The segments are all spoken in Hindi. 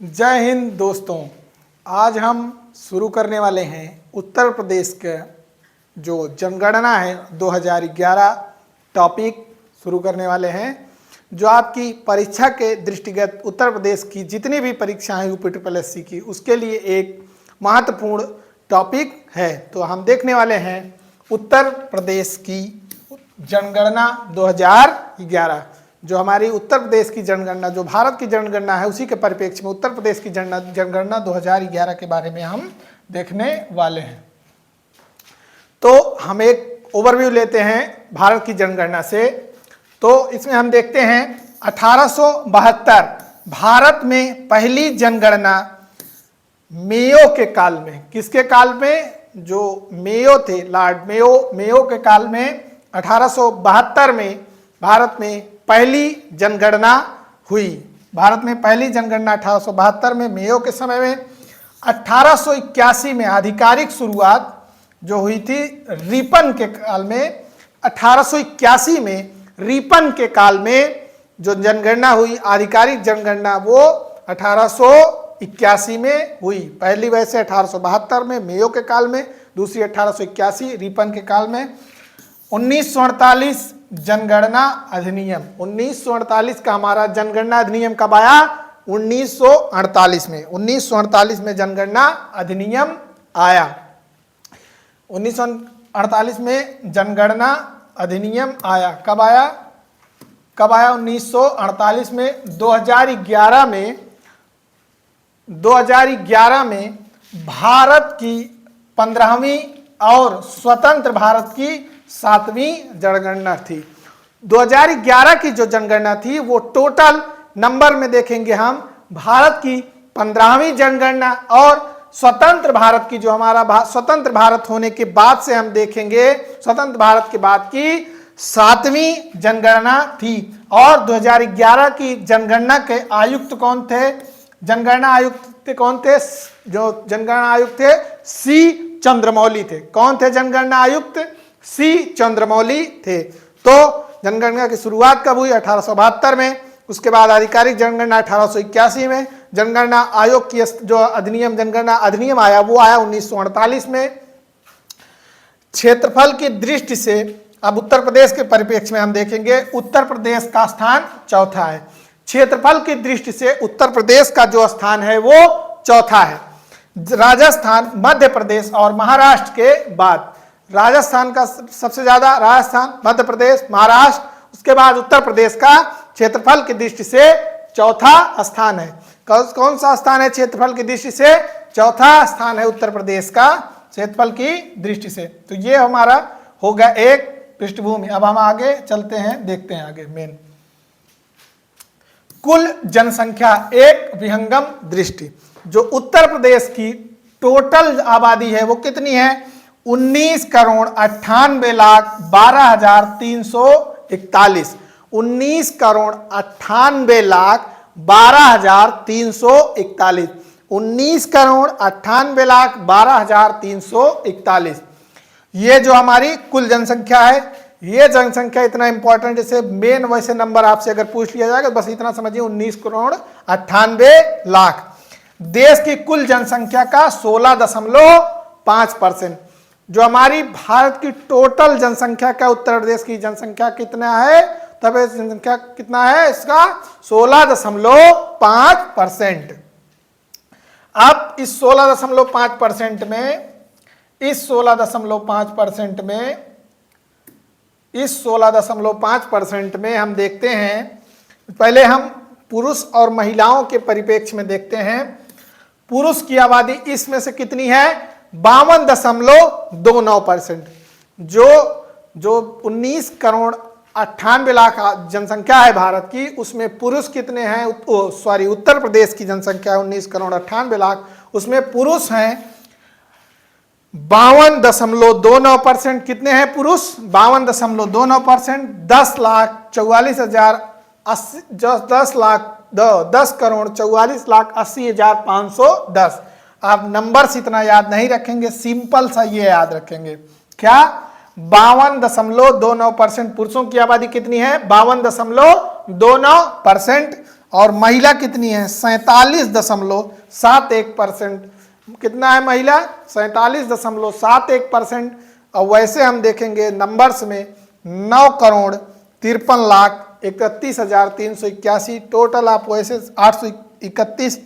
जय हिंद दोस्तों। आज हम शुरू करने वाले हैं उत्तर प्रदेश का जो जनगणना है 2011 टॉपिक शुरू करने वाले हैं, जो आपकी परीक्षा के दृष्टिगत उत्तर प्रदेश की जितनी भी परीक्षाएं यूपी की उसके लिए एक महत्वपूर्ण टॉपिक है। तो हम देखने वाले हैं उत्तर प्रदेश की जनगणना 2011, जो हमारी उत्तर प्रदेश की जनगणना, जो भारत की जनगणना है उसी के परिप्रेक्ष्य में उत्तर प्रदेश की जनगणना 2011 के बारे में हम देखने वाले हैं। तो हम एक ओवरव्यू लेते हैं भारत की जनगणना से। तो इसमें हम देखते हैं 1872 भारत में पहली जनगणना मेयो के काल में, किसके काल में? जो मेयो थे, लॉर्ड मेयो के काल में 1872 में भारत में पहली जनगणना हुई। भारत में पहली जनगणना 1872 में मेयो के समय में। 1881 में आधिकारिक शुरुआत जो हुई थी रिपन के काल में। 1881 में रिपन के काल में जो जनगणना हुई, आधिकारिक जनगणना, वो 1881 में हुई। पहली वैसे 1872 में मेयो के काल में, दूसरी 1881 रिपन के काल में। 1948 जनगणना अधिनियम, 1948 का हमारा जनगणना अधिनियम कब आया? 1948 में। 1948 में जनगणना अधिनियम आया। 1948 में जनगणना अधिनियम आया। कब आया? 1948 में। 2011 में भारत की 15वीं और स्वतंत्र भारत की 7वीं जनगणना थी। 2011 की जो जनगणना थी वो टोटल नंबर में देखेंगे हम, भारत की 15वीं जनगणना और स्वतंत्र भारत की, जो हमारा स्वतंत्र भारत होने के बाद से हम देखेंगे स्वतंत्र भारत के बाद की 7वीं जनगणना थी। और 2011 की जनगणना के आयुक्त कौन थे? जनगणना आयुक्त कौन थे? जो जनगणना आयुक्त थे सी चंद्रमौली थे। कौन थे जनगणना आयुक्त? सी चंद्रमौली थे। तो जनगणना की शुरुआत कब हुई? 1872 में। उसके बाद आधिकारिक जनगणना 1881 में। जनगणना आयोग की जो अधिनियम, जनगणना अधिनियम आया वो आया 1948 में। क्षेत्रफल की दृष्टि से अब उत्तर प्रदेश के परिप्रेक्ष्य में हम देखेंगे, उत्तर प्रदेश का स्थान चौथा है। क्षेत्रफल की दृष्टि से उत्तर प्रदेश का जो स्थान है वो चौथा है। राजस्थान, मध्य प्रदेश और महाराष्ट्र के बाद राजस्थान का सबसे ज्यादा, राजस्थान, मध्य प्रदेश, महाराष्ट्र, उसके बाद उत्तर प्रदेश का क्षेत्रफल की दृष्टि से चौथा स्थान है। कौन सा स्थान है क्षेत्रफल की दृष्टि से? चौथा स्थान है उत्तर प्रदेश का क्षेत्रफल की दृष्टि से। तो ये हमारा हो गया एक पृष्ठभूमि। अब हम आगे चलते हैं, देखते हैं आगे मेन कुल जनसंख्या, एक विहंगम दृष्टि। जो उत्तर प्रदेश की टोटल आबादी है वो कितनी है? 19,98,12,341। 19,98,12,341। 19,98,12,341। ये जो हमारी कुल जनसंख्या है, ये जनसंख्या इतना इंपॉर्टेंट, जैसे मेन वैसे नंबर आपसे अगर पूछ लिया जाएगा बस इतना समझिए, 19,98,00,000। देश की कुल जनसंख्या का 16.5%। जो हमारी भारत की टोटल जनसंख्या का उत्तर प्रदेश की जनसंख्या कितना है? तब जनसंख्या कितना है इसका? 16.5%। अब इस 16.5% में, इस 16.5% में हम देखते हैं, पहले हम पुरुष और महिलाओं के परिप्रेक्ष्य में देखते हैं। पुरुष की आबादी इसमें से कितनी है? 52.29%। जो 19,98,00,000 जनसंख्या है भारत की, उसमें पुरुष कितने हैं? उत्तर प्रदेश की जनसंख्या 19,98,00,000, उसमें पुरुष हैं 52.29%। कितने हैं पुरुष? 52.29%। 10,44,80,510। आप नंबर्स इतना याद नहीं रखेंगे, सिंपल सा ये याद रखेंगे। क्या? 52.29% पुरुषों की आबादी कितनी है? 52.29%। और महिला कितनी है 47.71%। कितना है महिला 47.71%। और वैसे हम देखेंगे नंबर्स में 9,53,31,381 टोटल। आप वैसे 831,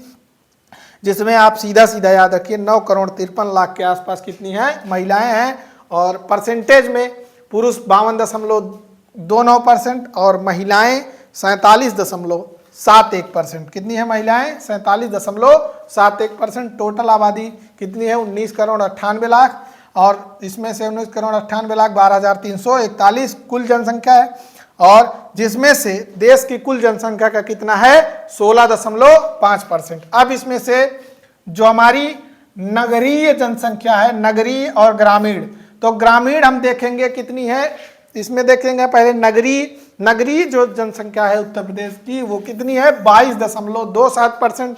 जिसमें आप सीधा सीधा याद रखिए 9,53,00,000 के आसपास कितनी है महिलाएं हैं। और परसेंटेज में पुरुष 52.29% और महिलाएं 47.71%। कितनी है महिलाएं 47.71%। टोटल आबादी कितनी है 19,98,00,000 और इसमें से 19,98,12,341 कुल जनसंख्या है। और जिसमें से देश की कुल जनसंख्या का कितना है 16.5%। अब इसमें से जो हमारी नगरीय जनसंख्या है, नगरीय और ग्रामीण, तो ग्रामीण हम देखेंगे कितनी है, इसमें देखेंगे पहले नगरीय जो जनसंख्या है उत्तर प्रदेश की वो कितनी है 22.27%।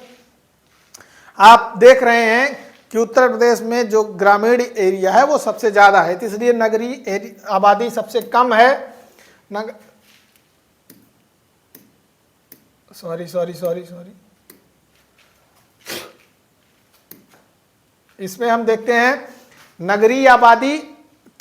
आप देख रहे हैं कि उत्तर प्रदेश में जो ग्रामीण एरिया है वो सबसे ज्यादा है, इसलिए नगरीय आबादी सबसे कम है। सॉरी इसमें हम देखते हैं नगरीय आबादी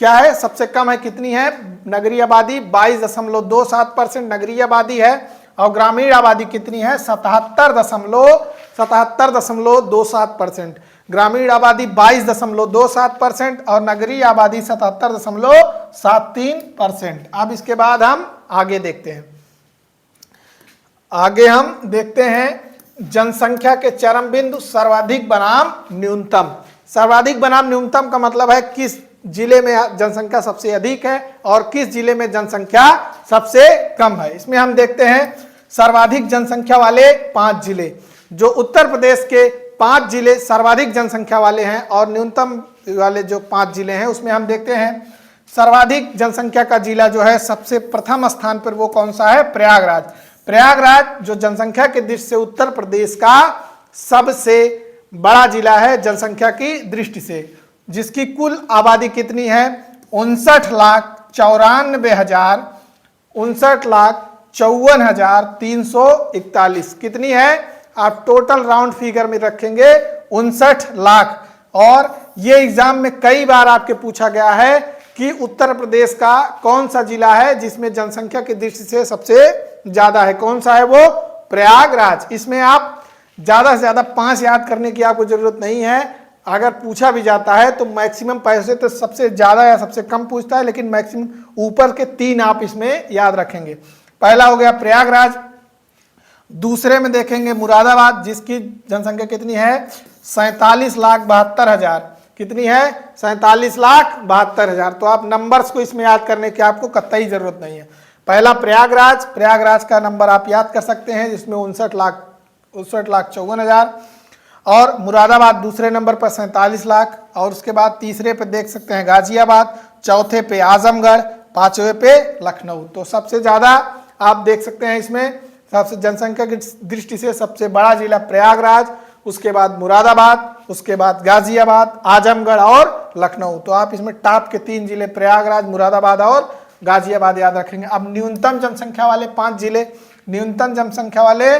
क्या है सबसे कम है, कितनी है नगरीय आबादी 22.27% नगरीय आबादी है। और ग्रामीण आबादी कितनी है 77.27%। ग्रामीण आबादी 22.27% और नगरीय आबादी 77.73%। अब इसके बाद हम आगे देखते हैं, आगे हम देखते हैं जनसंख्या के चरम बिंदु सर्वाधिक बनाम न्यूनतम। सर्वाधिक बनाम न्यूनतम का मतलब है किस जिले में जनसंख्या सबसे अधिक है और किस जिले में जनसंख्या सबसे कम है। इसमें हम देखते हैं सर्वाधिक जनसंख्या वाले 5 जिले, जो उत्तर प्रदेश के 5 जिले सर्वाधिक जनसंख्या वाले हैं और न्यूनतम वाले जो 5 जिले हैं उसमें हम देखते हैं सर्वाधिक जनसंख्या का जिला जो है सबसे प्रथम स्थान पर वो कौन सा है प्रयागराज। प्रयागराज जो जनसंख्या के दृष्टि से उत्तर प्रदेश का सबसे बड़ा जिला है जनसंख्या की दृष्टि से, जिसकी कुल आबादी कितनी है 59,54,341 कितनी है। आप टोटल राउंड फिगर में रखेंगे 59 लाख। और ये एग्जाम में कई बार आपके पूछा गया है कि उत्तर प्रदेश का कौन सा जिला है जिसमें जनसंख्या की दृष्टि से सबसे ज्यादा है, कौन सा है वो प्रयागराज। इसमें आप ज्यादा से ज्यादा 5 याद करने की आपको जरूरत नहीं है, अगर पूछा भी जाता है तो मैक्सिमम पैसे तो सबसे ज्यादा या सबसे कम पूछता है, लेकिन मैक्सिमम ऊपर के 3 आप इसमें याद रखेंगे। पहला हो गया प्रयागराज, दूसरे में देखेंगे मुरादाबाद जिसकी जनसंख्या कितनी है 47,72,000 कितनी है 47,72,000। तो आप नंबर्स को इसमें याद करने की आपको कतई जरूरत नहीं है। पहला प्रयागराज का नंबर आप याद कर सकते हैं जिसमें 59,54,000 और मुरादाबाद दूसरे नंबर पर 47 लाख और उसके बाद तीसरे पे देख सकते हैं गाजियाबाद, चौथे पे आजमगढ़, पांचवे पे लखनऊ। तो सबसे ज्यादा आप देख सकते हैं इसमें सबसे जनसंख्या की दृष्टि से सबसे बड़ा जिला प्रयागराज, उसके बाद मुरादाबाद, उसके बाद गाजियाबाद, आजमगढ़ और लखनऊ। तो आप इसमें टॉप के 3 जिले प्रयागराज, मुरादाबाद और गाजियाबाद याद रखेंगे। अब न्यूनतम जनसंख्या वाले 5 जिले, न्यूनतम जनसंख्या वाले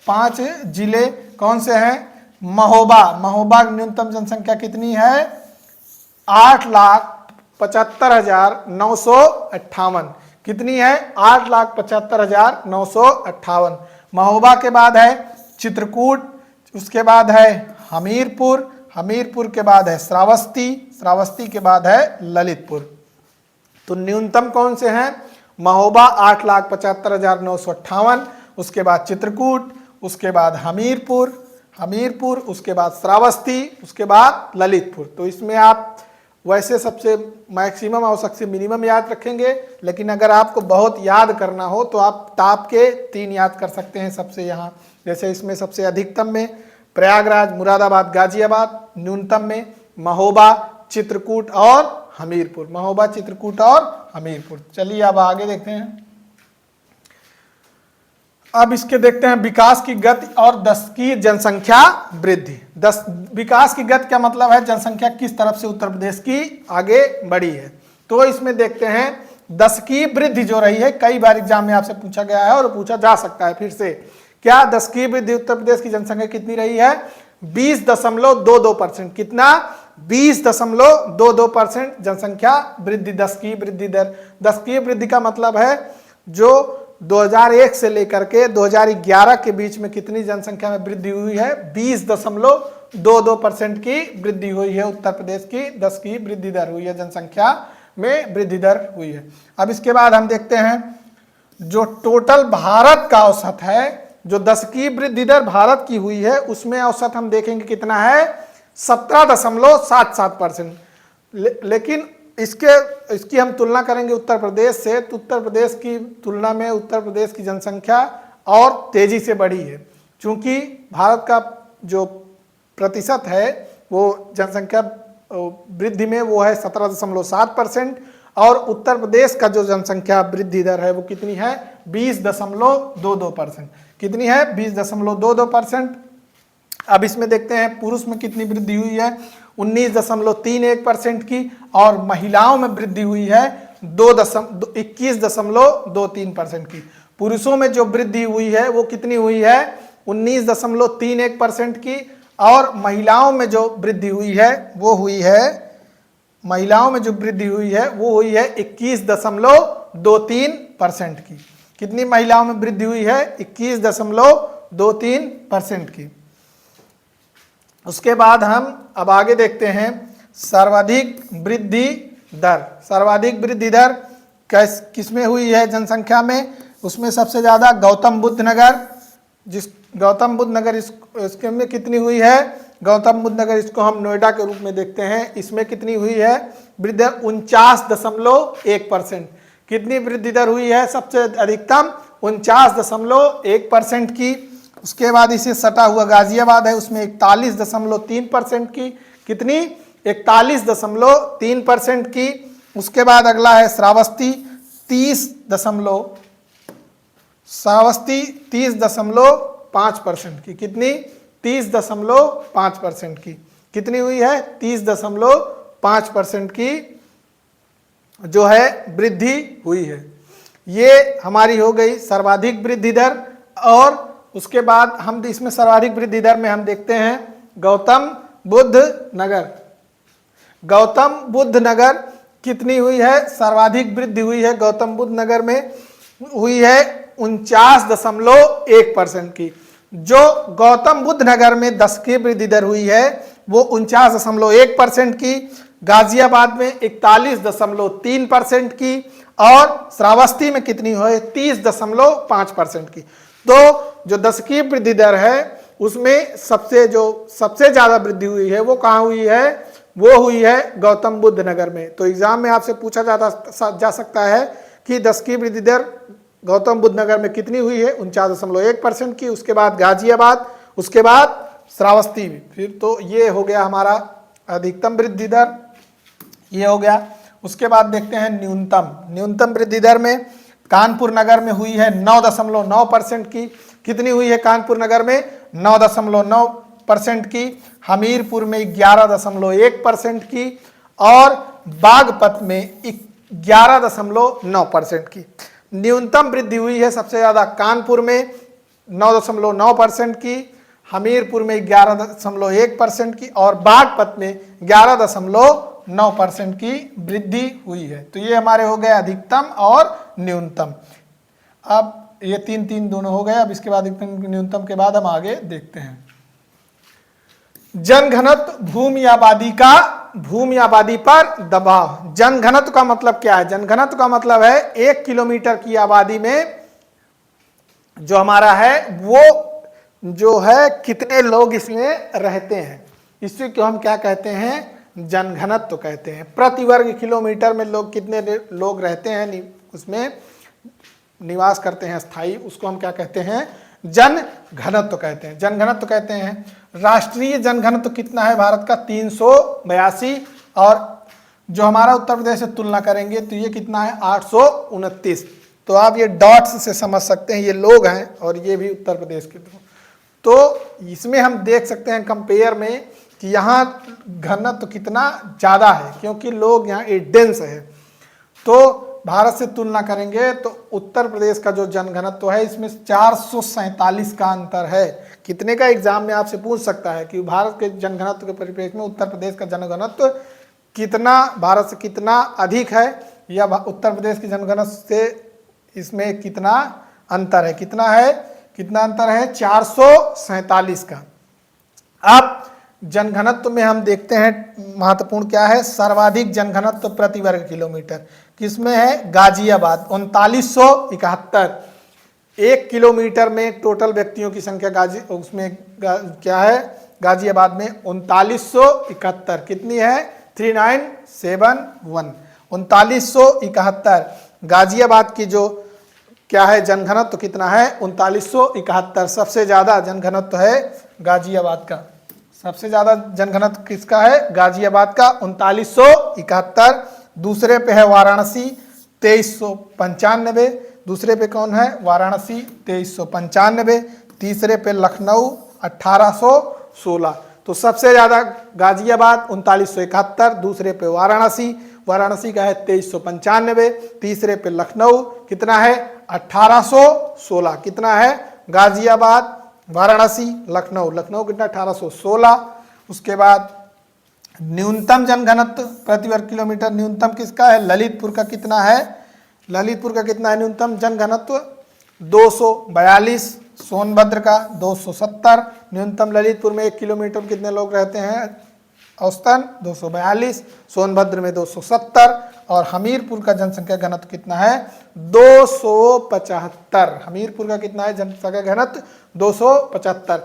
5 जिले कौन से हैं। महोबा न्यूनतम जनसंख्या कितनी है 8,75,958 कितनी है 8,75,958। महोबा के बाद है चित्रकूट, उसके बाद है हमीरपुर के बाद है श्रावस्ती के बाद है ललितपुर। तो न्यूनतम कौन से हैं महोबा 8,75,958, उसके बाद चित्रकूट, उसके बाद हमीरपुर, उसके बाद श्रावस्ती, उसके बाद ललितपुर। तो इसमें आप वैसे सबसे मैक्सिमम और सबसे मिनिमम याद रखेंगे, लेकिन अगर आपको बहुत याद करना हो तो आप टॉप के 3 याद कर सकते हैं सबसे यहाँ। जैसे इसमें सबसे अधिकतम में प्रयागराज, मुरादाबाद, गाजियाबाद, न्यूनतम में महोबा, चित्रकूट और हमीरपुर। महोबा, चित्रकूट और हमीरपुर। चलिए अब आगे देखते हैं। अब इसके देखते हैं विकास की गति और 10 की जनसंख्या वृद्धि। 10 विकास की गति का मतलब है जनसंख्या किस तरफ से उत्तर प्रदेश की आगे बढ़ी है। तो इसमें देखते हैं 10 की वृद्धि जो रही है, कई बार एग्जाम में आपसे पूछा गया है और पूछा जा सकता है फिर से क्या 10 की वृद्धि उत्तर प्रदेश की जनसंख्या कितनी रही है? 20.22%। कितना? 20.22% जनसंख्या वृद्धि, 10 की वृद्धि दर। 10 की वृद्धि का मतलब है जो 2001 से लेकर के 2011 के बीच में कितनी जनसंख्या में वृद्धि हुई है? 20.22% की वृद्धि हुई है उत्तर प्रदेश की। 10 की वृद्धि दर हुई है, जनसंख्या में वृद्धि दर हुई है। अब इसके बाद हम देखते हैं जो टोटल भारत का औसत है, जो 10 की वृद्धि दर भारत की हुई है उसमें औसत हम देखेंगे कितना है? 17.77%। लेकिन इसकी हम तुलना करेंगे उत्तर प्रदेश से, तो उत्तर प्रदेश की तुलना में उत्तर प्रदेश की जनसंख्या और तेजी से बढ़ी है, क्योंकि भारत का जो प्रतिशत है वो जनसंख्या वृद्धि में वो है 17.7% और उत्तर प्रदेश का जो जनसंख्या वृद्धि दर है वो कितनी है? 20.22%। कितनी है? 20.22%। अब इसमें देखते हैं पुरुष में कितनी वृद्धि हुई है? 19.31% की, और महिलाओं में वृद्धि हुई है 21.23% की। पुरुषों में जो वृद्धि हुई है वो कितनी हुई है? 19.31% की, और महिलाओं में जो वृद्धि हुई है वो हुई है, महिलाओं में जो वृद्धि हुई है वो हुई है 21.23% की। कितनी महिलाओं में वृद्धि हुई है? 21.23% की। उसके बाद हम अब आगे देखते हैं सर्वाधिक वृद्धि दर। सर्वाधिक वृद्धि दर किसमें हुई है जनसंख्या में? उसमें सबसे ज़्यादा गौतम बुद्ध नगर, गौतम बुद्ध नगर इसके में कितनी हुई है? गौतम बुद्ध नगर, इसको हम नोएडा के रूप में देखते हैं, इसमें कितनी हुई है वृद्धि दर? 49.1%। कितनी वृद्धि दर हुई है सबसे अधिकतम? 49.1% की। उसके बाद इसे सटा हुआ गाजियाबाद है, उसमें 41.3% की। कितनी? 41.3% की। उसके बाद अगला है श्रावस्ती, 30.5% की। कितनी? 30.5% की। कितनी हुई है? 30.5% की जो है वृद्धि हुई है। ये हमारी हो गई सर्वाधिक वृद्धि दर। और उसके बाद हम इसमें सर्वाधिक वृद्धि दर में हम देखते हैं गौतम बुद्ध नगर। गौतम बुद्ध नगर कितनी हुई है? सर्वाधिक वृद्धि हुई है गौतम बुद्ध नगर में, हुई है 49.1% की। जो गौतम बुद्ध नगर में 10 की वृद्धि दर हुई है वो 49.1% की, गाजियाबाद में 41.3% की, और श्रावस्ती में कितनी हुई? 30.5% की। तो जो 10 की वृद्धि दर है उसमें सबसे ज्यादा वृद्धि हुई है वो कहाँ हुई है? वो हुई है गौतम बुद्ध नगर में। तो एग्जाम में आपसे पूछा जा सकता है कि 10 की वृद्धि दर गौतम बुद्ध नगर में कितनी हुई है? 49.1% की। उसके बाद गाजियाबाद, उसके बाद श्रावस्ती में। फिर तो ये हो गया हमारा अधिकतम वृद्धि दर, ये हो गया। उसके बाद देखते हैं न्यूनतम वृद्धि दर में कानपुर नगर में हुई है 9.9% की। कितनी हुई है कानपुर नगर में? 9.9% की। हमीरपुर में 11.1% की, और बागपत में 11.9% की। न्यूनतम वृद्धि हुई है सबसे ज्यादा कानपुर में 9.9% की, हमीरपुर में 11.1% की, और बागपत में 11.9% की वृद्धि हुई है। तो ये हमारे हो गए अधिकतम और न्यूनतम। अब ये तीन दोनों हो गए। अब इसके बाद न्यूनतम के बाद हम आगे देखते हैं जनघनत्व, भूमि आबादी पर दबाव। जनघनत्व का मतलब क्या है? जनघनत्व का मतलब है 1 किलोमीटर की आबादी में जो हमारा है वो जो है कितने लोग इसमें रहते हैं, इसी को हम क्या कहते हैं? जनघनत्व कहते हैं। प्रति वर्ग किलोमीटर में लोग कितने लोग रहते हैं, उसमें निवास करते हैं स्थायी, उसको हम क्या कहते हैं? जनघनत्व कहते हैं। जनघनत्व कहते हैं। राष्ट्रीय जनघनत्व कितना है भारत का? 382, और जो हमारा उत्तर प्रदेश से तुलना करेंगे तो ये कितना है? 829। तो आप ये डॉट्स से समझ सकते हैं ये लोग हैं और ये भी उत्तर प्रदेश के लोग। तो इसमें हम देख सकते हैं कंपेयर में कि यहाँ घनत्व कितना ज़्यादा है, क्योंकि लोग यहाँ डेंस है। तो भारत से तुलना करेंगे तो उत्तर प्रदेश का जो जनघनत्व है इसमें 447 का अंतर है। कितने का एग्जाम में आपसे पूछ सकता है कि भारत के जनघनत्व के परिप्रेक्ष्य में उत्तर प्रदेश का जनघनत्व कितना, भारत से कितना अधिक है, या उत्तर प्रदेश की जनगणना से इसमें कितना अंतर है। कितना अंतर है? 447 का। अब जनघनत्व में हम देखते हैं महत्वपूर्ण क्या है, सर्वाधिक जनघनत्व प्रति वर्ग किलोमीटर किसमें है? गाजियाबाद 3971। 1 किलोमीटर में टोटल व्यक्तियों की संख्या उसमें क्या है? गाजियाबाद में 3971। कितनी है? 3971। 3971 गाजियाबाद की जो क्या है जनघनत्व कितना है? 3971। सबसे ज्यादा जनघनत्व है गाजियाबाद का। सबसे ज्यादा जनघनत्व किसका है? गाजियाबाद का 3971। दूसरे पे है वाराणसी 2395। दूसरे पे कौन है? वाराणसी 2395। तीसरे पे लखनऊ 1816। तो सबसे ज्यादा गाजियाबाद 3971, दूसरे पे वाराणसी का है 2395, तीसरे पे लखनऊ कितना है? 1816। कितना है? गाजियाबाद, वाराणसी, लखनऊ कितना? 1816। उसके बाद न्यूनतम जनघनत्व प्रति वर्ग किलोमीटर न्यूनतम किसका है? ललितपुर का कितना है? ललितपुर का कितना है न्यूनतम जनघनत्व? 242। सोनभद्र का 270। न्यूनतम ललितपुर में 1 किलोमीटर कितने लोग रहते हैं? औसतन 242। सोनभद्र में 270। और हमीरपुर का जनसंख्या घनत्व कितना है? 275। हमीरपुर का कितना है जनसंख्या घनत्व? 275।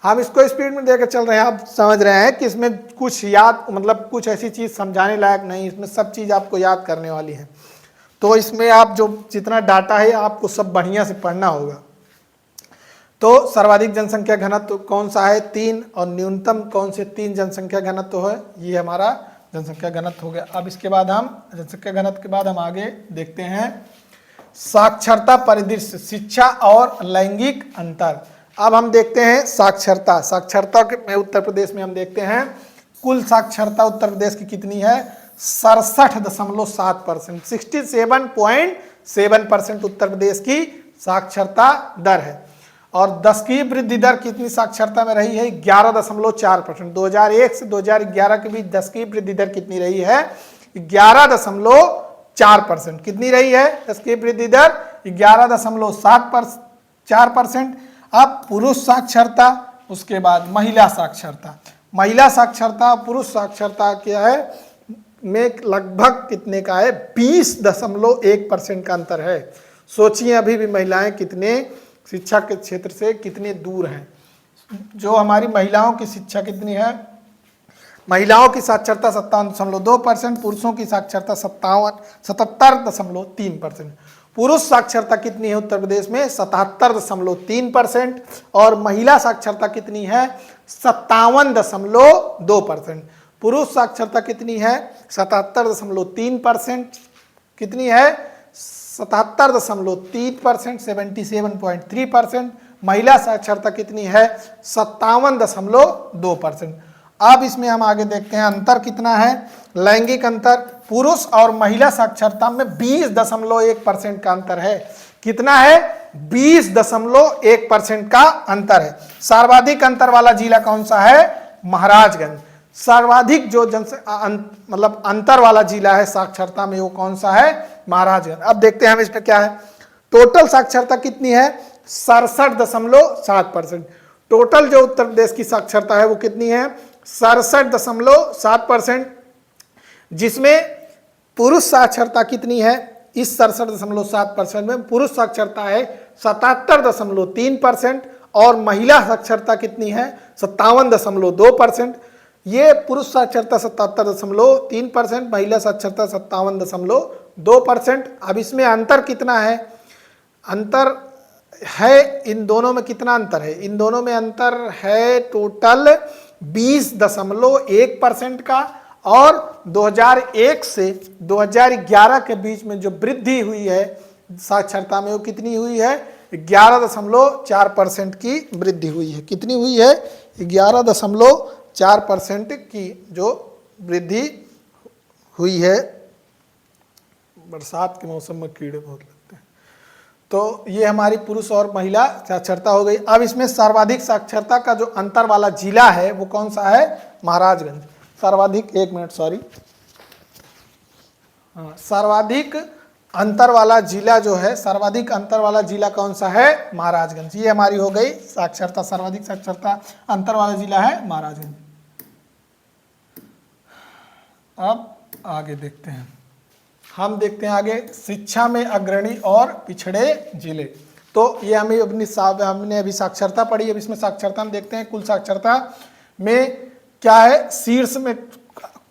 हम इसको स्पीड में देकर चल रहे हैं, आप समझ रहे हैं कि इसमें कुछ याद, मतलब कुछ ऐसी चीज समझाने लायक नहीं, इसमें सब चीज आपको याद करने वाली है। तो इसमें आप जो जितना डाटा है आपको सब बढ़िया से पढ़ना होगा। तो सर्वाधिक जनसंख्या घनत्व कौन सा है? 3। और न्यूनतम कौन से 3 जनसंख्या घनत्व है? ये हमारा जनसंख्या घनत्व हो गया। अब इसके बाद हम जनसंख्या घनत्व के बाद हम आगे देखते हैं साक्षरता परिदृश्य, शिक्षा और लैंगिक अंतर। अब हम देखते हैं साक्षरता में उत्तर प्रदेश में हम देखते हैं कुल साक्षरता उत्तर प्रदेश की कितनी है? 67.7%। 67.7% उत्तर प्रदेश की साक्षरता दर है। और 10 की वृद्धि दर कितनी साक्षरता में रही है? 11.4%। 2001 से 2011 के बीच 10 की वृद्धि दर कितनी रही है? 11.4%। कितनी रही है 10 की वृद्धि दर? 11.4%। अब पुरुष साक्षरता, उसके बाद महिला साक्षरता पुरुष साक्षरता क्या है में लगभग कितने का है? 20.1% का अंतर है। सोचिए अभी भी महिलाएं कितने शिक्षा के क्षेत्र से कितने दूर हैं। जो हमारी महिलाओं की शिक्षा कितनी है? महिलाओं की साक्षरता 57.2%, पुरुषों की साक्षरता 77.3%। पुरुष साक्षरता कितनी है उत्तर प्रदेश में? 77.3%। और महिला साक्षरता कितनी है? 57.2%। पुरुष साक्षरता कितनी है? 77.3%। कितनी है? 77.3%, 77.3%। महिला साक्षरता कितनी है? 57.2%। अब इसमें हम आगे देखते हैं अंतर कितना है, लैंगिक अंतर। पुरुष और महिला साक्षरता में 20.1% का अंतर है। कितना है? 20.1% का अंतर है। सर्वाधिक अंतर वाला जिला कौन सा है? महाराजगंज। सर्वाधिक जो मतलब अंतर वाला जिला है साक्षरता में, वो कौन सा है? महाराजगंज। अब देखते हैं हम इसमें क्या है। टोटल साक्षरता कितनी है? 67.7%। टोटल जो उत्तर प्रदेश की साक्षरता है वो कितनी है? 67.7%। जिसमें पुरुष साक्षरता कितनी है? इस 67.7% में पुरुष साक्षरता है 77.3% और महिला साक्षरता कितनी है? 57.2%। ये पुरुष साक्षरता 77.3%, महिला साक्षरता 57.2%। अब इसमें अंतर कितना है? अंतर है इन दोनों में कितना अंतर है? इन दोनों में अंतर है टोटल 20.1% का। और 2001 से 2011 के बीच में जो वृद्धि हुई है साक्षरता में वो कितनी हुई है? 11.4% की वृद्धि हुई है। कितनी हुई है? 11.4% की जो वृद्धि हुई है बरसात के मौसम में कीड़े बहुत लगते हैं। तो ये हमारी पुरुष और महिला साक्षरता हो गई। अब इसमें सर्वाधिक साक्षरता का जो अंतर वाला जिला है वो कौन सा है? महाराजगंज। सर्वाधिक, एक मिनट सॉरी, सर्वाधिक अंतर वाला जिला जो है, सर्वाधिक अंतर वाला जिला कौन सा है? महाराजगंज। ये हमारी हो गई साक्षरता, सर्वाधिक साक्षरता अंतर वाला जिला है महाराजगंज। अब आगे देखते हैं, हम देखते हैं आगे शिक्षा में अग्रणी और पिछड़े जिले। तो ये हमने अभी साक्षरता पढ़ी। अब इसमें साक्षरता हम देखते हैं कुल साक्षरता में क्या है। शीर्ष में,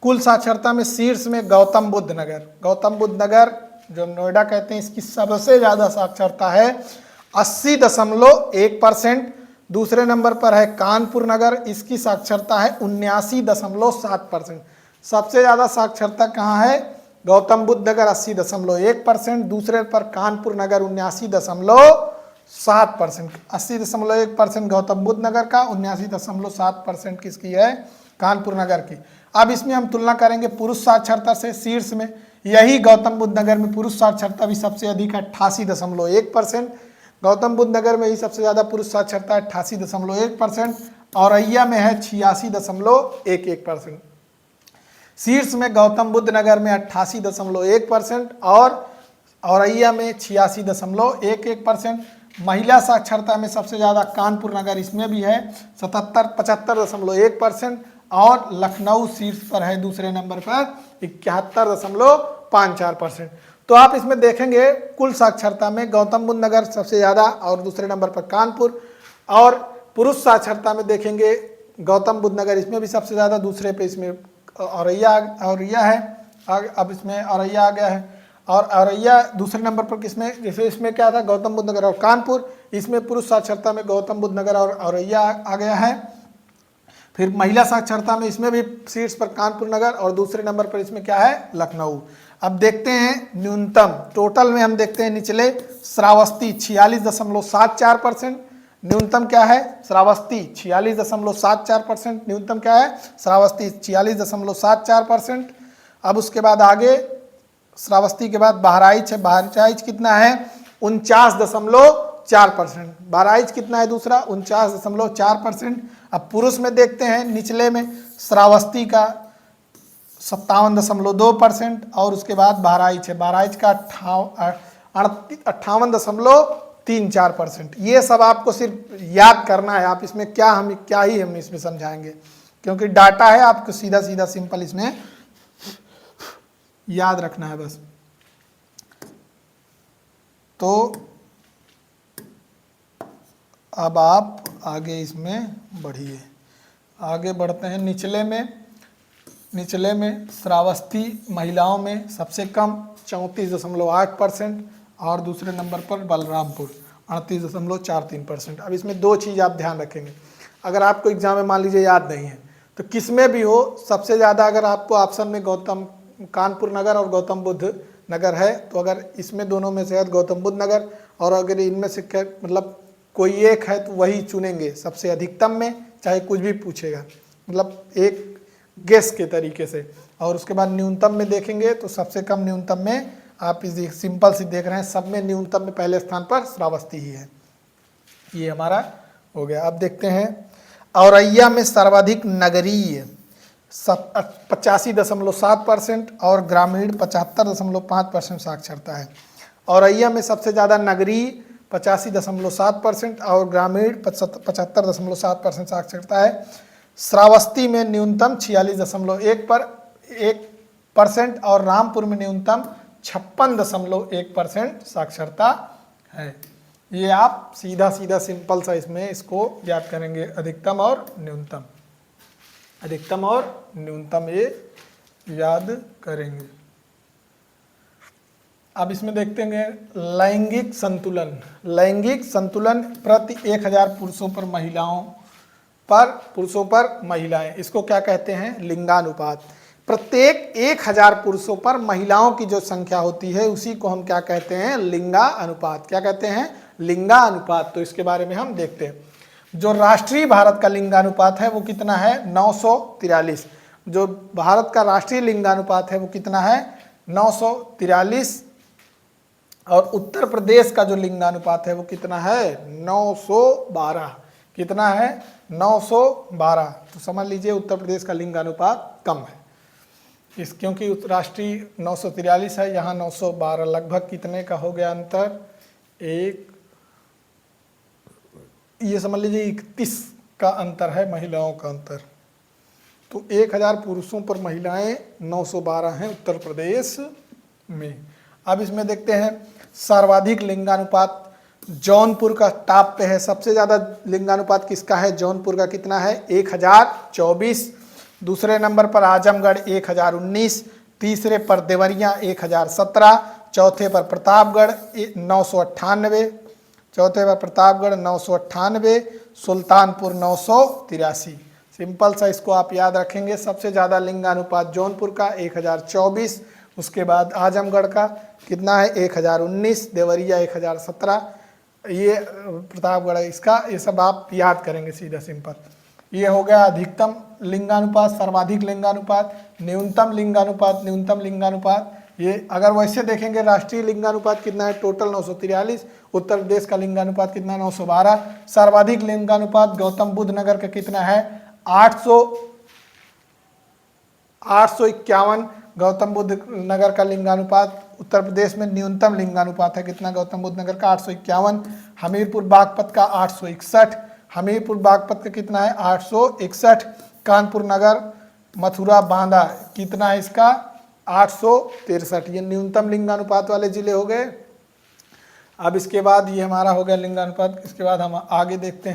कुल साक्षरता में शीर्ष में गौतम बुद्ध नगर। गौतम बुद्ध नगर जो नोएडा कहते हैं, इसकी सबसे ज्यादा साक्षरता है 80.1%। दूसरे नंबर पर है कानपुर नगर, इसकी साक्षरता है 79.7%। सबसे ज्यादा साक्षरता कहाँ है? गौतम बुद्ध नगर 80.1%, दूसरे पर कानपुर नगर 79.7%। 80.1% गौतम बुद्ध नगर का, 79.7% किसकी है? कानपुर नगर की। अब इसमें हम तुलना करेंगे पुरुष साक्षरता से। शीर्ष में यही गौतम बुद्ध नगर में पुरुष साक्षरता भी सबसे अधिक है 88.1%। गौतम बुद्ध नगर में ही सबसे ज्यादा पुरुष साक्षरता है 88.1%। औरैया में है 86.11%। शीर्ष में गौतम बुद्ध नगर में 88.1% और औरैया में 86.11%। महिला साक्षरता में सबसे ज़्यादा कानपुर नगर, इसमें भी है 75.1% और लखनऊ शीर्ष पर है दूसरे नंबर पर 71.54%। तो आप इसमें देखेंगे कुल साक्षरता में गौतम बुद्ध नगर सबसे ज़्यादा और दूसरे नंबर पर कानपुर। और पुरुष साक्षरता में देखेंगे गौतम बुद्ध नगर इसमें भी सबसे ज़्यादा, दूसरे पे इसमें औरैया है। अब इसमें औरैया आ गया है और औरैया दूसरे नंबर पर किसमें? जैसे इसमें क्या था? गौतम बुद्ध नगर और कानपुर। इसमें पुरुष साक्षरता में गौतम बुद्ध नगर और औरैया आ गया है। फिर महिला साक्षरता में इसमें भी शीर्ष पर कानपुर नगर और दूसरे नंबर पर इसमें क्या है? लखनऊ। अब देखते हैं न्यूनतम, टोटल में हम देखते हैं निचले श्रावस्ती 46.74%। न्यूनतम क्या है? श्रावस्ती 46.74%। न्यूनतम क्या है? श्रावस्ती 46.74%। अब उसके बाद आगे श्रावस्ती के बाद बहराइच है। बहराइच कितना है? 49.4%। बहराइच कितना है दूसरा? 49.4%। अब पुरुष में देखते हैं निचले में श्रावस्ती का 57.2% और उसके बाद बहराइच है। बहराइच का 58.34%। ये सब आपको सिर्फ याद करना है। आप इसमें हम इसमें समझाएंगे, क्योंकि डाटा है, आपको सीधा सीधा सिंपल इसमें याद रखना है बस। तो अब आप आगे इसमें बढ़िए, आगे बढ़ते हैं। निचले में श्रावस्ती महिलाओं में सबसे कम 34.8% और दूसरे नंबर पर बलरामपुर 38.43%। अब इसमें दो चीज़ आप ध्यान रखेंगे। अगर आपको एग्जाम में मान लीजिए याद नहीं है तो किसमें भी हो, सबसे ज़्यादा अगर आपको ऑप्शन में कानपुर नगर और गौतम बुद्ध नगर है, तो अगर इसमें दोनों में से है गौतम बुद्ध नगर, और अगर इनमें से मतलब कोई एक है तो वही चुनेंगे सबसे अधिकतम में, चाहे कुछ भी पूछेगा, मतलब एक गेस के तरीके से। और उसके बाद न्यूनतम में देखेंगे तो सबसे कम न्यूनतम में आप इस सिंपल सी देख रहे हैं, सब में न्यूनतम में पहले स्थान पर श्रावस्ती ही है। ये हमारा हो गया। अब देखते हैं औरैया में सर्वाधिक नगरीय 85.7% और ग्रामीण 75.5% साक्षरता है। औरैया में सबसे ज़्यादा नगरीय 85.7% और ग्रामीण 75.7% साक्षरता है। श्रावस्ती में न्यूनतम 46.1% और रामपुर में न्यूनतम 56.1% साक्षरता है। ये आप सीधा सीधा सिंपल सा इसमें इसको याद करेंगे, अधिकतम और न्यूनतम, अधिकतम और न्यूनतम ये याद करेंगे। अब इसमें देखते हैं लैंगिक संतुलन। लैंगिक संतुलन प्रति 1000 पुरुषों पर महिलाएं, इसको क्या कहते हैं? लिंगानुपात। प्रत्येक 1000 पुरुषों पर महिलाओं की जो संख्या होती है उसी को हम क्या कहते हैं? लिंगानुपात। क्या कहते हैं? लिंगानुपात। तो इसके बारे में हम देखते हैं। जो राष्ट्रीय भारत का लिंगानुपात है वो कितना है? 943। जो भारत का राष्ट्रीय लिंगानुपात है वो कितना है? 943 और उत्तर प्रदेश का जो लिंगानुपात है वो कितना है 912। कितना है 912। तो समझ लीजिए उत्तर प्रदेश का लिंगानुपात कम है इस, क्योंकि राष्ट्रीय 943 है, यहाँ 912। लगभग कितने का हो गया अंतर, एक, ये समझ लीजिए 31 का अंतर है, महिलाओं का अंतर। तो 1000 पुरुषों पर महिलाएं 912 हैं उत्तर प्रदेश में। अब इसमें देखते हैं सर्वाधिक लिंगानुपात जौनपुर का टॉप पे है। सबसे ज़्यादा लिंगानुपात किसका है, जौनपुर का कितना है 1024। दूसरे नंबर पर आजमगढ़ 1019, तीसरे पर देवरिया 1017, चौथे पर प्रतापगढ़ 998, चौथे पर प्रतापगढ़ 998, सुल्तानपुर 983। सिंपल सा इसको आप याद रखेंगे। सबसे ज़्यादा लिंगानुपात जौनपुर का 1024, उसके बाद आजमगढ़ का कितना है 1019, देवरिया 1017, ये प्रतापगढ़ इसका, ये सब आप याद करेंगे सीधा सिंपल। ये हो गया अधिकतम लिंगानुपात, सर्वाधिक लिंगानुपात, न्यूनतम लिंगानुपात, न्यूनतम लिंगानुपात। ये अगर वैसे देखेंगे राष्ट्रीय लिंगानुपात कितना है टोटल 943, उत्तर प्रदेश का लिंगानुपात कितना 912। सर्वाधिक लिंगानुपात गौतम बुद्ध नगर का कितना है 851। गौतम बुद्ध नगर का लिंगानुपात उत्तर प्रदेश में न्यूनतम लिंगानुपात है कितना, गौतम बुद्ध नगर का 851। हमीरपुर बागपत का 861, हमीरपुर बागपत का कितना है 861। कानपुर नगर मथुरा बांदा कितना है इसका 863। ये न्यूनतम लिंगानुपात वाले जिले हो गए। अब इसके बाद ये हमारा हो गया लिंगानुपात। इसके बाद हम आगे देखते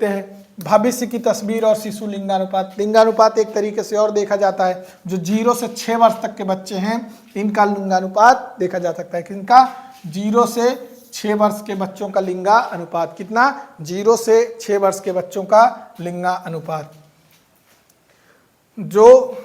हैं भविष्य की तस्वीर और शिशु लिंगानुपात। लिंगानुपात एक तरीके से और देखा जाता है, जो 0 से 6 वर्ष तक के बच्चे हैं इनका लिंगानुपात देखा जा सकता है। किनका, 0 से 6 वर्ष के बच्चों का लिंगा अनुपात कितना, 0 से 6 वर्ष के बच्चों का लिंगा अनुपात। जो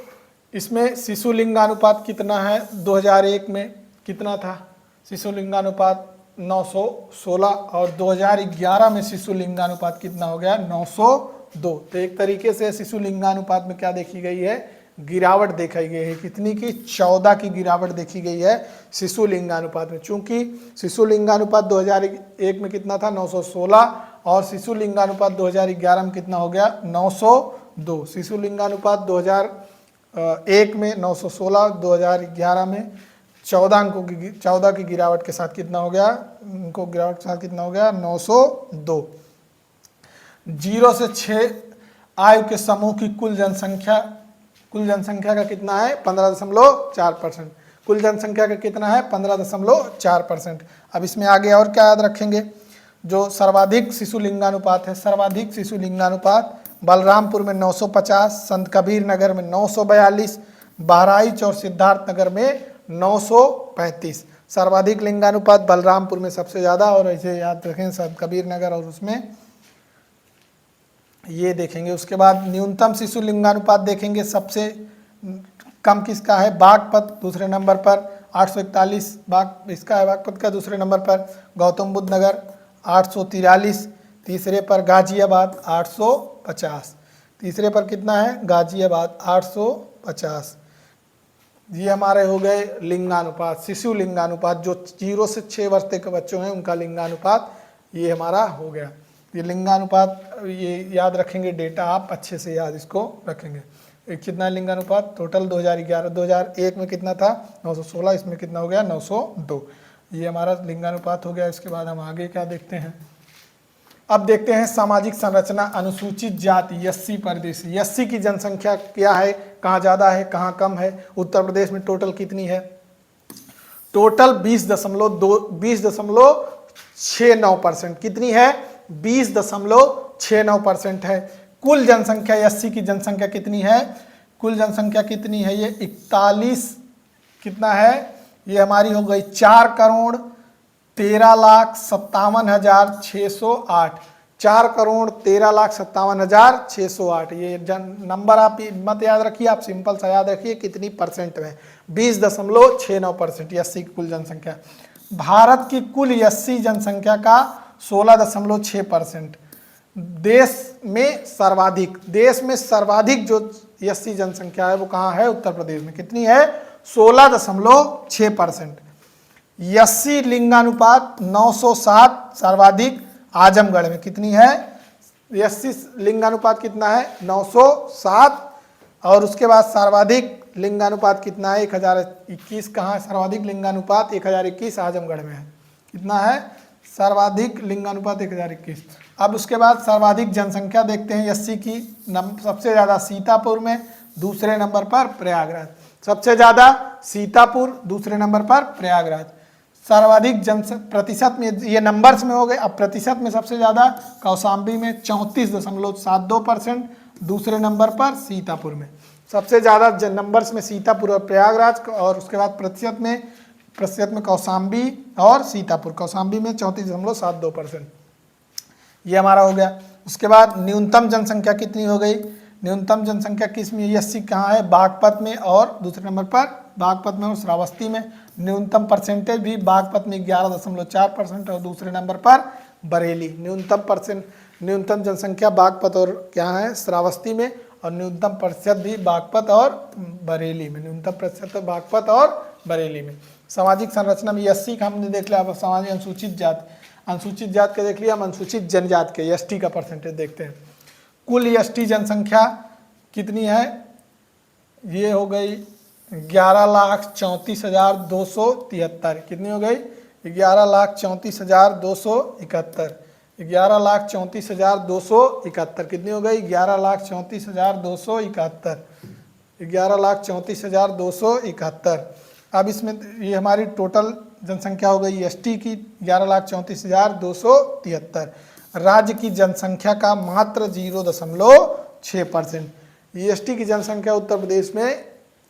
इसमें शिशु लिंगानुपात कितना है 2001 में कितना था, शिशु लिंगानुपात 916, और 2011 में शिशु लिंगानुपात कितना हो गया 902। तो एक तरीके से शिशु लिंगानुपात में क्या देखी गई है, गिरावट देखी गई है। कितनी की, 14 की गिरावट देखी गई है शिशु लिंगानुपात में। चूंकि शिशु लिंगानुपात 2001 में कितना था 916, और शिशु लिंगानुपात 2011 में कितना हो गया 902। शिशु लिंगानुपात 2001 में 916, 2011 में 14 की गिरावट के साथ कितना हो गया, उनको गिरावट के साथ कितना हो गया 902। 0 से 6 आयु के समूह की कुल जनसंख्या का कितना है 15.4%। कुल जनसंख्या का कितना है 15.4%। अब इसमें आगे और क्या याद रखेंगे, जो सर्वाधिक शिशु लिंगानुपात है, सर्वाधिक शिशु लिंगानुपात बलरामपुर में 950, संत कबीर नगर में 942, बहराइच और सिद्धार्थ नगर में 935। सर्वाधिक लिंगानुपात बलरामपुर में सबसे ज़्यादा, और ऐसे याद रखें संत कबीर नगर और उसमें ये देखेंगे। उसके बाद न्यूनतम शिशु लिंगानुपात देखेंगे, सबसे कम किसका है बागपत, दूसरे नंबर पर 841 इसका है बागपत का। दूसरे नंबर पर गौतम बुद्ध नगर 843, तीसरे पर गाजियाबाद 850, तीसरे पर कितना है गाजियाबाद 850। ये हमारे हो गए लिंगानुपात, शिशु लिंगानुपात, जो 0 से 6 वर्ष तक के बच्चों हैं उनका लिंगानुपात ये हमारा हो गया। ये लिंगानुपात ये याद रखेंगे, डेटा आप अच्छे से याद इसको रखेंगे। कितना लिंगानुपात टोटल 2001 में कितना था 916, इसमें कितना हो गया 902। ये हमारा लिंगानुपात हो गया। इसके बाद हम आगे क्या देखते हैं, अब देखते हैं सामाजिक संरचना अनुसूचित जाति एससी परदेशी। एससी की जनसंख्या क्या है, कहाँ ज़्यादा है कहाँ कम है, उत्तर प्रदेश में टोटल कितनी है, टोटल 20.69%। कितनी है 20.69% है। कुल जनसंख्या एससी की जनसंख्या कितनी है, कुल जनसंख्या कितनी है ये 41 कितना है, ये हमारी हो गई 4,13,57,608। 4,13,57,608। ये नंबर आप मत याद रखिए, आप सिंपल सा याद रखिए कितनी परसेंट में, 20.69% एससी की कुल जनसंख्या। भारत की कुल एससी जनसंख्या का 16.6%। देश में सर्वाधिक जो एससी जनसंख्या है वो कहाँ है, उत्तर प्रदेश में। कितनी है 16.6%। 80 लिंगानुपात 907 सर्वाधिक आजमगढ़ में कितनी है? 80 लिंगानुपात कितना है? 907। और उसके बाद सर्वाधिक लिंगानुपात कितना है? 1021। कहाँ है सर्वाधिक लिंगानुपात? 1021 आजमगढ़ में है। कितना है सर्वाधिक लिंगानुपात? 1021। अब उसके बाद सर्वाधिक जनसंख्या देखते हैं 80 की। सबसे ज़्यादा सीतापुर में, दूसरे नंबर पर प्रयागराज। सबसे ज़्यादा सीतापुर, दूसरे नंबर पर प्रयागराज। सर्वाधिक प्रतिशत में, ये नंबर्स में हो गए। अब प्रतिशत में सबसे ज़्यादा कौशाम्बी में 34.72%, दूसरे नंबर पर सीतापुर में। सबसे ज़्यादा नंबर्स में सीतापुर और प्रयागराज, और उसके बाद प्रतिशत में कौशाम्बी और सीतापुर। कौशाम्बी में 34.72%। ये हमारा हो गया। उसके बाद न्यूनतम जनसंख्या कितनी हो गई? न्यूनतम जनसंख्या किस में? 80 कहाँ है? बागपत में, और दूसरे नंबर पर बागपत में और श्रावस्ती में। न्यूनतम परसेंटेज भी बागपत में 11.4% और दूसरे नंबर पर बरेली। न्यूनतम जनसंख्या बागपत और क्या है? श्रावस्ती में, और न्यूनतम प्रतिशत भी बागपत और बरेली में। न्यूनतम प्रतिशत बागपत और बरेली में। सामाजिक संरचना में 80 का हमने देख लिया। अब सामाजिक अनुसूचित जात के देख लिया। हम अनुसूचित जनजात के एसटी का परसेंटेज देखते हैं। कुल एसटी जनसंख्या कितनी है? ये हो गई 11,34,273। कितनी हो गई? 11,34,271। 11,34,271 कितनी हो गई? 11,34,271। 11,34,271। अब इसमें ये हमारी टोटल जनसंख्या हो गई एसटी की 11,34,273। राज्य की जनसंख्या का मात्र 0.6%। एसटी की जनसंख्या उत्तर प्रदेश में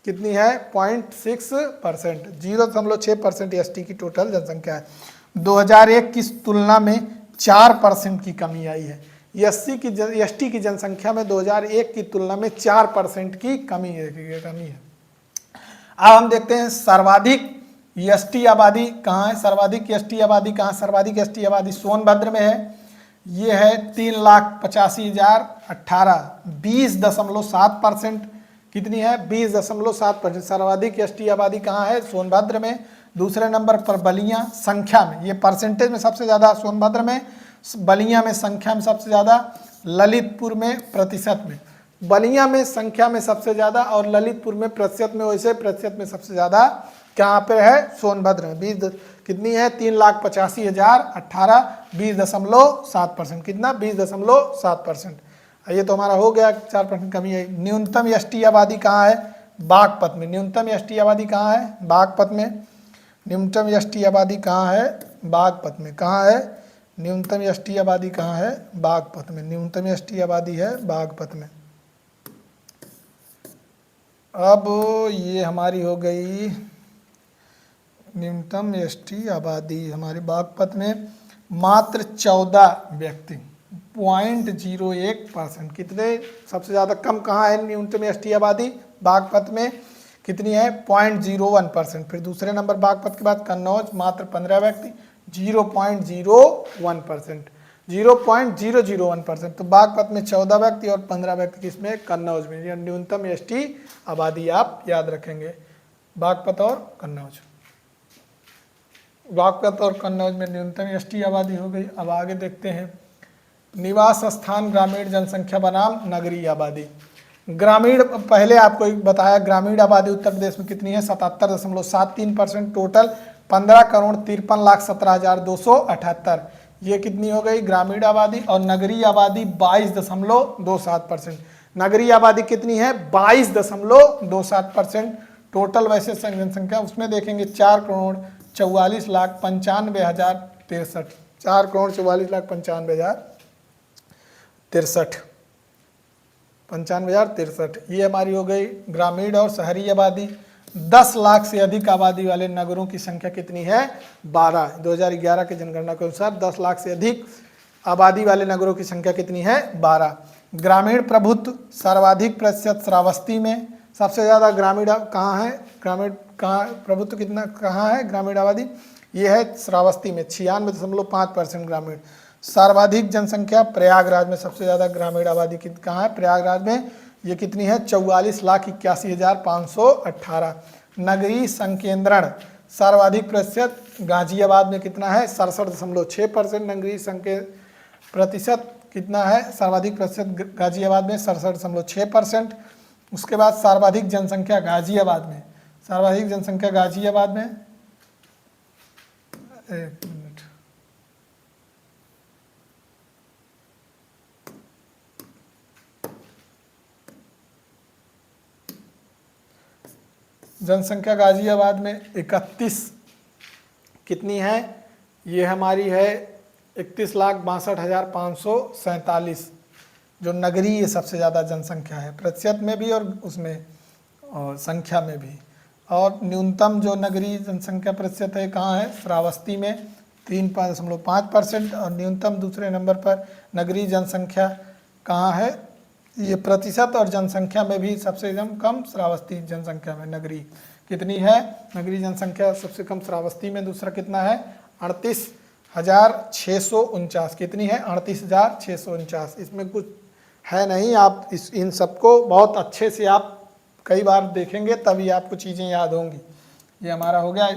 कितनी है? 0.6%। 0.6% एसटी की टोटल जनसंख्या है। 2001 की तुलना में 4% की कमी आई है। एसटी की जनसंख्या में 2001 की तुलना में 4% की कमी है। अब हम देखते हैं सर्वाधिक एसटी आबादी कहाँ है? सर्वाधिक एसटी आबादी कहाँ? सर्वाधिक एसटी आबादी सोनभद्र में है। ये है 3,85,018, 20.7%। कितनी है? 20.7%। सर्वाधिक एसटी आबादी कहाँ है? सोनभद्र में। दूसरे नंबर पर बलिया संख्या में, ये परसेंटेज में सबसे ज़्यादा सोनभद्र में, बलिया में संख्या में सबसे ज़्यादा, ललितपुर में प्रतिशत में। बलिया में संख्या में सबसे ज़्यादा और ललितपुर में प्रतिशत में। वैसे प्रतिशत में सबसे ज़्यादा कहाँ पर है? सोनभद्र में। 20 कितनी है? 3,85,018, 20.7%। कितना? 20.7%। ये तो हमारा हो गया। 4% कमी है। न्यूनतम एसटी आबादी कहाँ है? बागपत में। न्यूनतम एसटी आबादी कहाँ है? बागपत में। न्यूनतम एसटी आबादी कहाँ है? बागपत में। कहाँ है? न्यूनतम एसटी आबादी कहाँ है? बागपत में। न्यूनतम एसटी आबादी है बागपत में। अब ये हमारी हो गई न्यूनतम एसटी आबादी हमारे बागपत में मात्र 14 व्यक्ति, 0.01%। कितने? सबसे ज़्यादा कम कहाँ है न्यूनतम एसटी आबादी? बागपत में। कितनी है? 0.01%। फिर दूसरे नंबर बागपत के बाद कन्नौज, मात्र 15 व्यक्ति, 0.01%। 0.001%। तो बागपत में 14 व्यक्ति और 15 व्यक्ति किसमें? कन्नौज में। न्यूनतम एसटी आबादी आप याद रखेंगे, बागपत और कन्नौज। बागपत और कन्नौज में न्यूनतम एसटी आबादी हो गई। अब आगे देखते हैं निवास स्थान ग्रामीण जनसंख्या बनाम नगरीय आबादी। ग्रामीण, पहले आपको बताया ग्रामीण आबादी उत्तर प्रदेश में कितनी है? 77.73%। टोटल 15,53,17,278। ये कितनी हो गई ग्रामीण आबादी? और नगरीय आबादी 22.27%। नगरीय आबादी कितनी है? 22.27%। टोटल वैसे जनसंख्या उसमें देखेंगे 4,44,95,063। 4,44,95,063। ये हमारी हो गई ग्रामीण और शहरी आबादी। 10 लाख से अधिक आबादी वाले नगरों की संख्या कितनी है? 12। 2011 के जनगणना के अनुसार 10 लाख से अधिक आबादी वाले नगरों की संख्या कितनी है? 12। ग्रामीण प्रभुत्व सर्वाधिक प्रतिशत श्रावस्ती में। सबसे ज़्यादा ग्रामीण कहाँ है? ग्रामीण कहाँ प्रभुत्व कितना कहाँ है? ग्रामीण आबादी ये है श्रावस्ती में, 96.5% ग्रामीण। सर्वाधिक जनसंख्या प्रयागराज में, सबसे ज़्यादा ग्रामीण आबादी कहाँ है? प्रयागराज में। ये कितनी है? 44,81,518। नगरीय संकेंद्रण सर्वाधिक प्रतिशत गाजियाबाद में कितना है 67.6%। नगरीय संख्या प्रतिशत कितना है सर्वाधिक प्रतिशत गाजियाबाद में 67.6%। उसके बाद सर्वाधिक जनसंख्या गाजियाबाद में, सर्वाधिक जनसंख्या गाजियाबाद में, एक मिनट, जनसंख्या गाजियाबाद में 31 कितनी है, ये हमारी है 31,62,547 जो नगरीय सबसे ज़्यादा जनसंख्या है, प्रतिशत में भी और उसमें संख्या में भी। और न्यूनतम जो नगरीय जनसंख्या प्रतिशत है कहाँ है, श्रावस्ती में 3.5% और न्यूनतम दूसरे नंबर पर नगरीय जनसंख्या कहाँ है, ये प्रतिशत और जनसंख्या में भी सबसे कम श्रावस्ती जनसंख्या में। नगरीय कितनी है, नगरीय जनसंख्या सबसे कम श्रावस्ती में, दूसरा कितना है 38,649, कितनी है 38,649। इसमें कुछ है नहीं, आप इन सबको बहुत अच्छे से आप कई बार देखेंगे तभी आपको चीज़ें याद होंगी। ये हमारा हो गया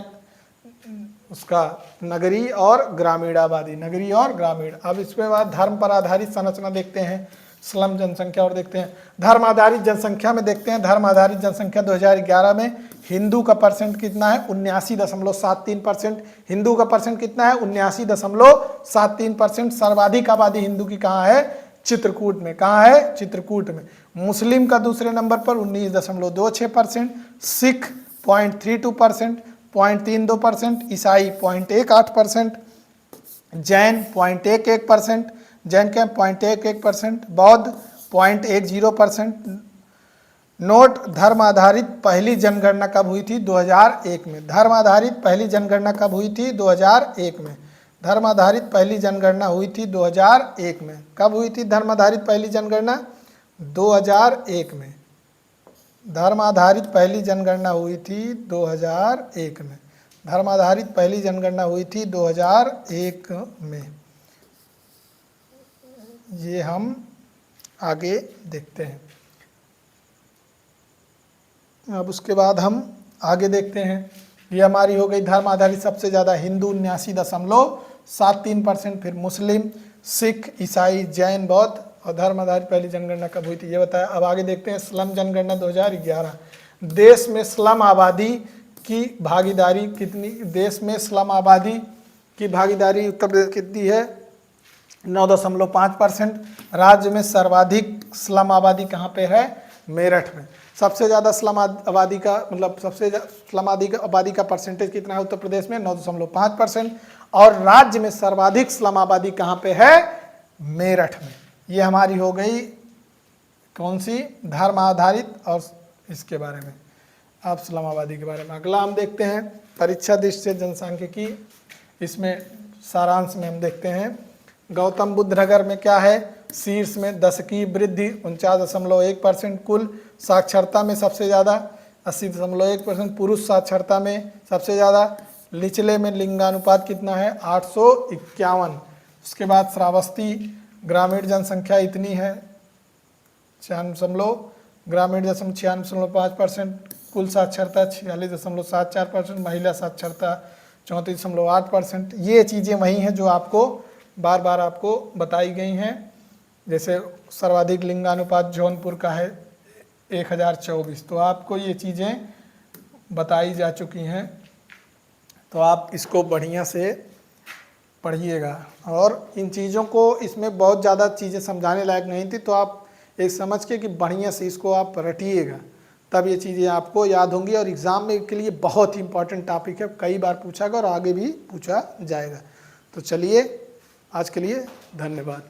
उसका नगरीय और ग्रामीण आबादी, नगरीय और ग्रामीण। अब इसके बाद धर्म पर आधारित संरचना देखते हैं, स्लम जनसंख्या और देखते हैं। धर्म आधारित जनसंख्या में देखते हैं, धर्म आधारित जनसंख्या 2011 में हिंदू का परसेंट कितना है 79.73%। हिंदू का परसेंट कितना है 79.73%। सर्वाधिक आबादी हिंदू की कहाँ है, चित्रकूट में। कहाँ है, चित्रकूट में। मुस्लिम का दूसरे नंबर पर 19.26%, सिख 0.32%, 0.32%, ईसाई 0.18%, जैन 0.11%, जैन के 0.11%, बौद्ध 0.10%। नोट, धर्म आधारित पहली जनगणना कब हुई थी 2001 में। धर्म आधारित पहली जनगणना कब हुई थी 2001 में। धर्म आधारित पहली जनगणना हुई थी 2001 में। कब हुई थी धर्म आधारित पहली जनगणना 2001 में। धर्म आधारित पहली जनगणना हुई थी 2001 में। धर्म आधारित पहली जनगणना हुई थी 2001 में। ये हम आगे देखते हैं। अब उसके बाद हम आगे देखते हैं, ये हमारी हो गई धर्म आधारित सबसे ज़्यादा हिंदू 79.73%, फिर मुस्लिम, सिख, ईसाई, जैन, बौद्ध। और धर्म आधारित पहली जनगणना कब हुई थी ये बताया। अब आगे देखते हैं स्लम जनगणना 2011। देश में स्लम आबादी की भागीदारी कितनी, देश में स्लम आबादी की भागीदारी उत्तर प्रदेश कितनी है 9.5%। राज्य में सर्वाधिक स्लम आबादी कहाँ पे है, मेरठ में। सबसे ज़्यादा स्लम आबादी का मतलब सबसे स्लम आबादी का परसेंटेज कितना है उत्तर प्रदेश में 9.5%। और राज्य में सर्वाधिक स्लम आबादी कहाँ पे है, मेरठ में। ये हमारी हो गई कौन सी, धर्म आधारित और इसके बारे में। अब स्लम आबादी के बारे में अगला हम देखते हैं परीक्षा दृष्टि से जनसांख्यिकी। इसमें सारांश में हम देखते हैं गौतम बुद्ध नगर में क्या है, शीर्ष में दशकीय वृद्धि 49.1%। कुल साक्षरता में सबसे ज़्यादा 80.1%। पुरुष साक्षरता में सबसे ज़्यादा। निचले में लिंगानुपात कितना है 851। उसके बाद श्रावस्ती ग्रामीण जनसंख्या इतनी है 96, ग्रामीण 96.5%। कुल साक्षरता 46.74%। महिला साक्षरता 34.8%। ये चीज़ें वही हैं जो आपको बार बार आपको बताई गई हैं। जैसे सर्वाधिक लिंगानुपात जौनपुर का है 1024, तो आपको ये चीज़ें बताई जा चुकी हैं। तो आप इसको बढ़िया से पढ़िएगा। और इन चीज़ों को, इसमें बहुत ज़्यादा चीज़ें समझाने लायक नहीं थी, तो आप एक समझ के कि बढ़िया से इसको आप रटिएगा, तब ये चीज़ें आपको याद होंगी। और एग्ज़ाम में के लिए बहुत ही इंपॉर्टेंट टॉपिक है, कई बार पूछा गया और आगे भी पूछा जाएगा। तो चलिए आज के लिए धन्यवाद।